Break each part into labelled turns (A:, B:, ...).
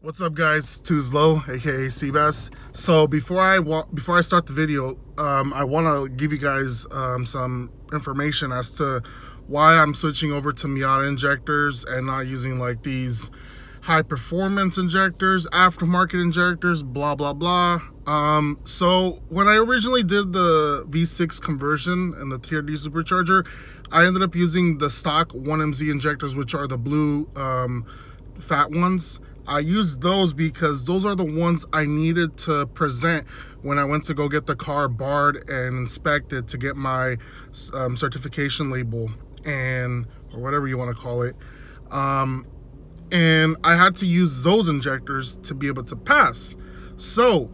A: What's up, guys? Tuzlo, aka Seabass. So before I start the video, I want to give you guys some information as to why I'm switching over to Miata injectors and not using like these high performance injectors, aftermarket injectors, blah blah blah. So when I originally did the V6 conversion and the TRD Supercharger, I ended up using the stock 1MZ injectors, which are the blue fat ones. I used those because those are the ones I needed to present when I went to go get the car barred and inspected to get my certification label or whatever you want to call it. And I had to use those injectors to be able to pass. So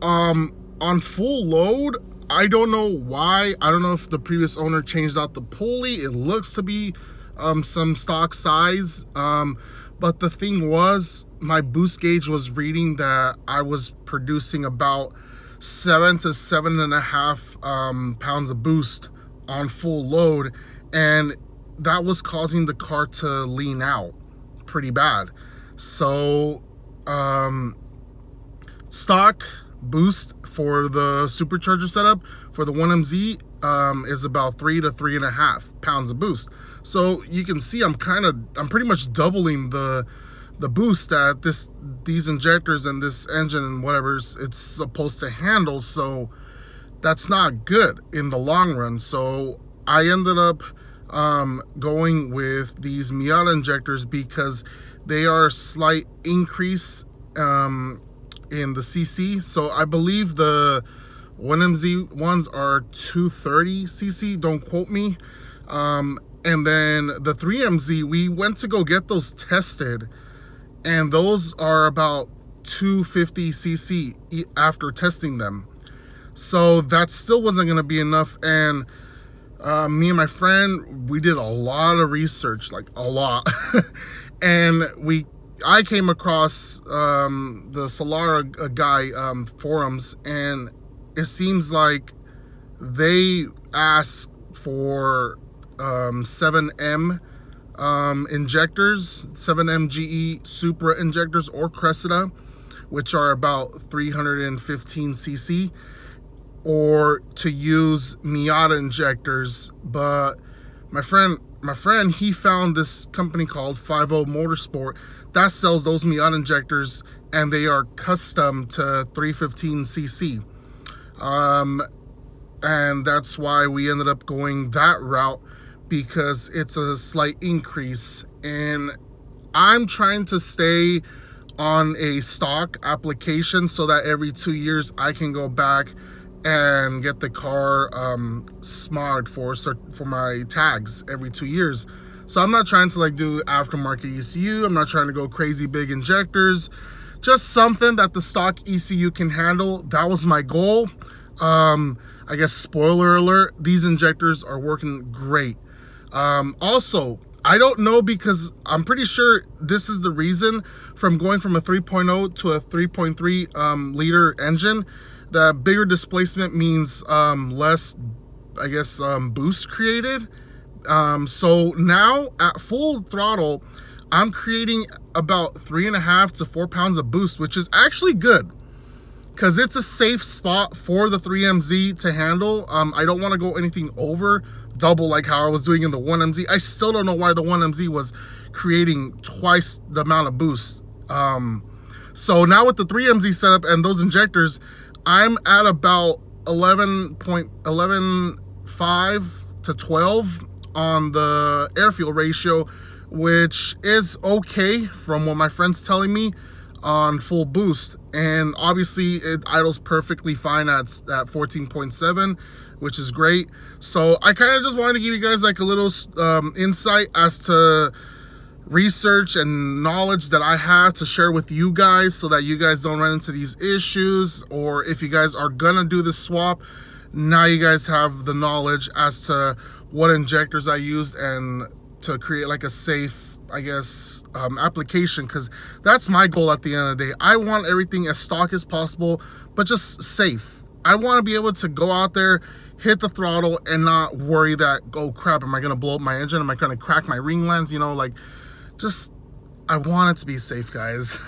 A: on full load, I don't know why. I don't know if the previous owner changed out the pulley. It looks to be some stock size. But the thing was, my boost gauge was reading that I was producing about 7 to 7.5 pounds of boost on full load, and that was causing the car to lean out pretty bad. So stock boost for the supercharger setup for the 1MZ is about 3 to 3.5 pounds of boost. So you can see I'm pretty much doubling the boost that these injectors and this engine and whatever it's supposed to handle. So that's not good in the long run. So I ended up going with these Miata injectors because they are a slight increase in the CC. So I believe the 1MZ ones are 230 CC, don't quote me. And then the 3MZ, we went to go get those tested, and those are about 250 cc after testing them. So that still wasn't going to be enough. And me and my friend, we did a lot of research, like a lot. And I came across the Solara guy forums, and it seems like they ask for 7M injectors, 7M Supra injectors or Cressida, which are about 315 cc, or to use Miata injectors. But my friend, he found this company called 50 Motorsport that sells those Miata injectors, and they are custom to 315 cc. And that's why we ended up going that route, because it's a slight increase. And I'm trying to stay on a stock application so that every 2 years I can go back and get the car smogged for my tags every 2 years. So I'm not trying to like do aftermarket ECU. I'm not trying to go crazy big injectors. Just something that the stock ECU can handle. That was my goal. I guess spoiler alert, these injectors are working great. Also, I don't know, because I'm pretty sure this is the reason from going from a 3.0 to a 3.3 liter engine. The bigger displacement means less, I guess, boost created. So now at full throttle, I'm creating about 3.5 to 4 pounds of boost, which is actually good, because it's a safe spot for the 3MZ to handle. I don't want to go anything over double like how I was doing in the 1MZ. I still don't know why the 1MZ was creating twice the amount of boost. So now with the 3MZ setup and those injectors, I'm at about 11.115 to 12 on the air fuel ratio, which is okay from what my friend's telling me on full boost. And obviously it idles perfectly fine at 14.7, which is great. So I kind of just wanted to give you guys like a little insight as to research and knowledge that I have to share with you guys, so that you guys don't run into these issues. Or if you guys are gonna do the swap, now you guys have the knowledge as to what injectors I used, and to create like a safe, I guess, application, because that's my goal at the end of the day. I want everything as stock as possible, but just safe. I want to be able to go out there, hit the throttle, and not worry that, oh crap, am I going to blow up my engine? Am I going to crack my ring lens? You know, like, just I want it to be safe, guys.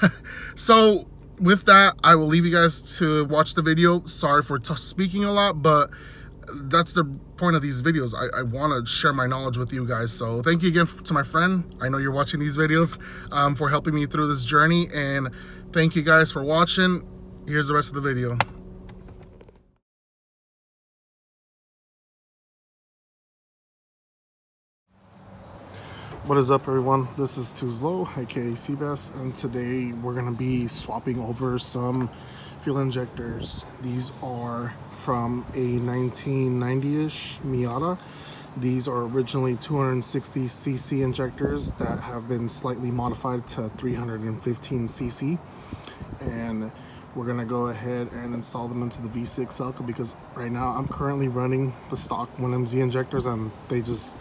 A: So with that, I will leave you guys to watch the video. Sorry for speaking a lot, but that's the point of these videos. I want to share my knowledge with you guys. So thank you again to my friend. I know you're watching these videos, for helping me through this journey. And thank you guys for watching. Here's the rest of the video. What is up, everyone? This is Tuzlo, aka Seabass, and today we're going to be swapping over some fuel injectors. These are from a 1990-ish Miata. These are originally 260cc injectors that have been slightly modified to 315cc, and we're going to go ahead and install them into the V6 Celica because right now I'm currently running the stock 1MZ injectors and they just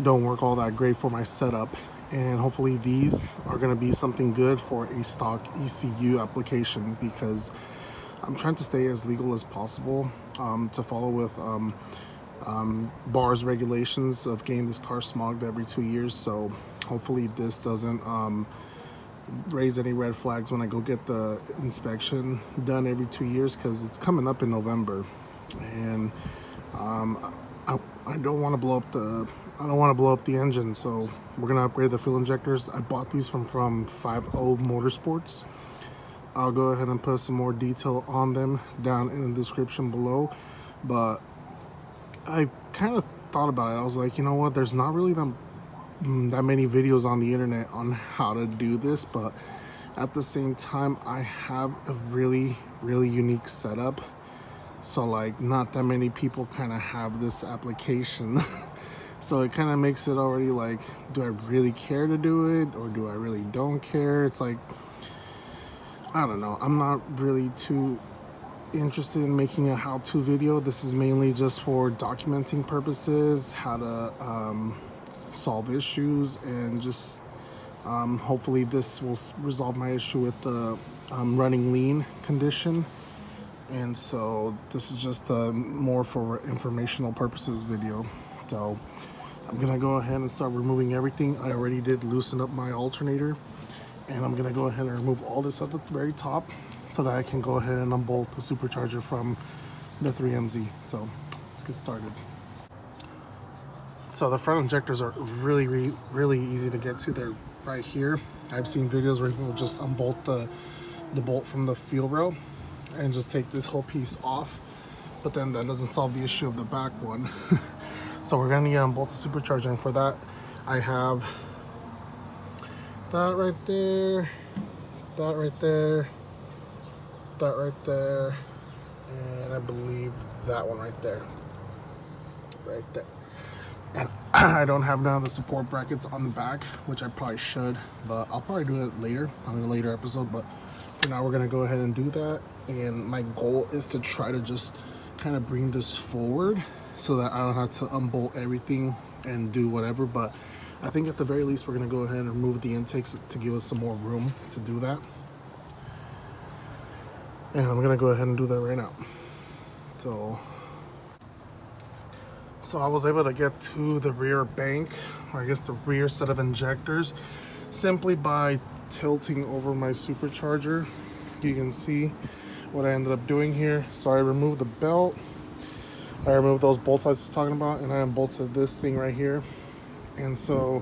A: don't work all that great for my setup, and hopefully these are going to be something good for a stock ECU application because I'm trying to stay as legal as possible, to follow with BAR's regulations of getting this car smogged every 2 years. So hopefully this doesn't raise any red flags when I go get the inspection done every 2 years, because it's coming up in November, and I don't want to blow up the engine, so we're gonna upgrade the fuel injectors. I bought these from 50 Motorsports. I'll go ahead and put some more detail on them down in the description below, but I kind of thought about it. I was like, you know what, there's not really that many videos on the internet on how to do this, but at the same time I have a really unique setup, so like not that many people kind of have this application. So it kind of makes it already like, do I really care to do it, or do I really don't care? It's like, I don't know. I'm not really too interested in making a how-to video. This is mainly just for documenting purposes, how to solve issues, and just hopefully this will resolve my issue with the running lean condition. And so this is just more for informational purposes video. So I'm gonna go ahead and start removing everything. I already did loosen up my alternator, and I'm gonna go ahead and remove all this at the very top so that I can go ahead and unbolt the supercharger from the 3MZ. So let's get started. So the front injectors are really easy to get to. They're right here. I've seen videos where people just unbolt the bolt from the fuel rail and just take this whole piece off, but then that doesn't solve the issue of the back one. So we're gonna unbolt the supercharger, and for that I have that right there, that right there, that right there, and I believe that one right there. And I don't have none of the support brackets on the back, which I probably should, but I'll probably do it later on a later episode. But for now, we're gonna go ahead and do that. And my goal is to try to just kind of bring this forward so that I don't have to unbolt everything and do whatever. But I think at the very least, we're gonna go ahead and remove the intakes to give us some more room to do that. And I'm gonna go ahead and do that right now. So I was able to get to the rear bank, or I guess the rear set of injectors, simply by tilting over my supercharger. You can see what I ended up doing here. So I removed the belt, I removed those bolts I was talking about, and I unbolted this thing right here. And so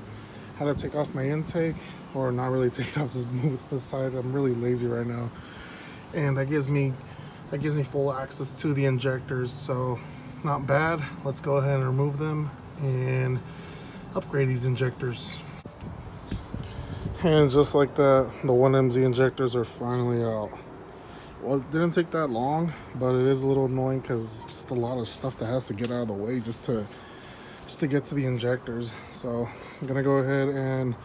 A: I had to take off my intake, or not really take it off, just move it to the side. I'm really lazy right now. And that gives me full access to the injectors, so not bad. Let's go ahead and remove them and upgrade these injectors. And just like that, the 1MZ injectors are finally out. Well, it didn't take that long, but it is a little annoying because just a lot of stuff that has to get out of the way just to get to the injectors. So I'm gonna go ahead and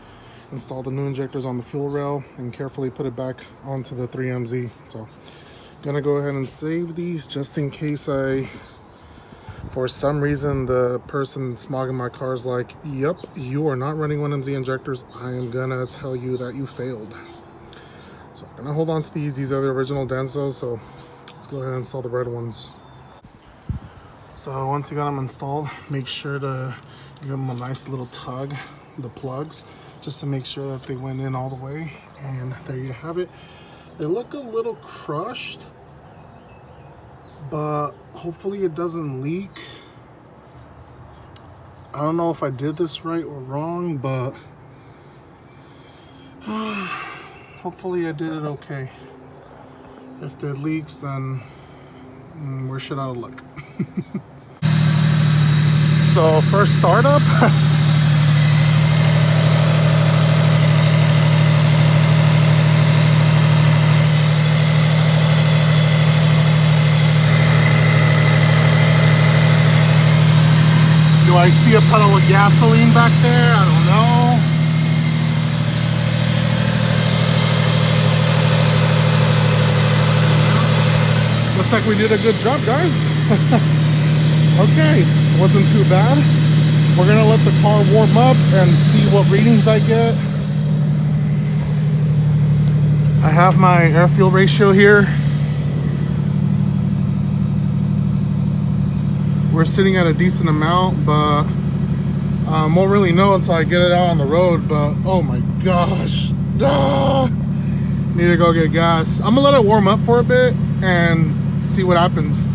A: install the new injectors on the fuel rail and carefully put it back onto the 3MZ. So I'm gonna go ahead and save these just in case for some reason the person smogging my car is like, yep, you are not running 1MZ injectors. I am gonna tell you that you failed. So I'm gonna hold on to these. These are the original Densos, so let's go ahead and install the red ones. So once you got them installed, make sure to Give them a nice little tug, the plugs, just to make sure that they went in all the way. And there you have it. They look a little crushed, but hopefully it doesn't leak. I don't know if I did this right or wrong, but hopefully I did it okay. If it leaks, then we're shit out of luck. So first startup. Do I see a puddle of gasoline back there? I don't know. Looks like we did a good job, guys. Okay, wasn't too bad. We're gonna let the car warm up and see what readings I get. I have my air-fuel ratio here. We're sitting at a decent amount, but won't really know until I get it out on the road. But oh my gosh, need to go get gas. I'm gonna let it warm up for a bit and see what happens.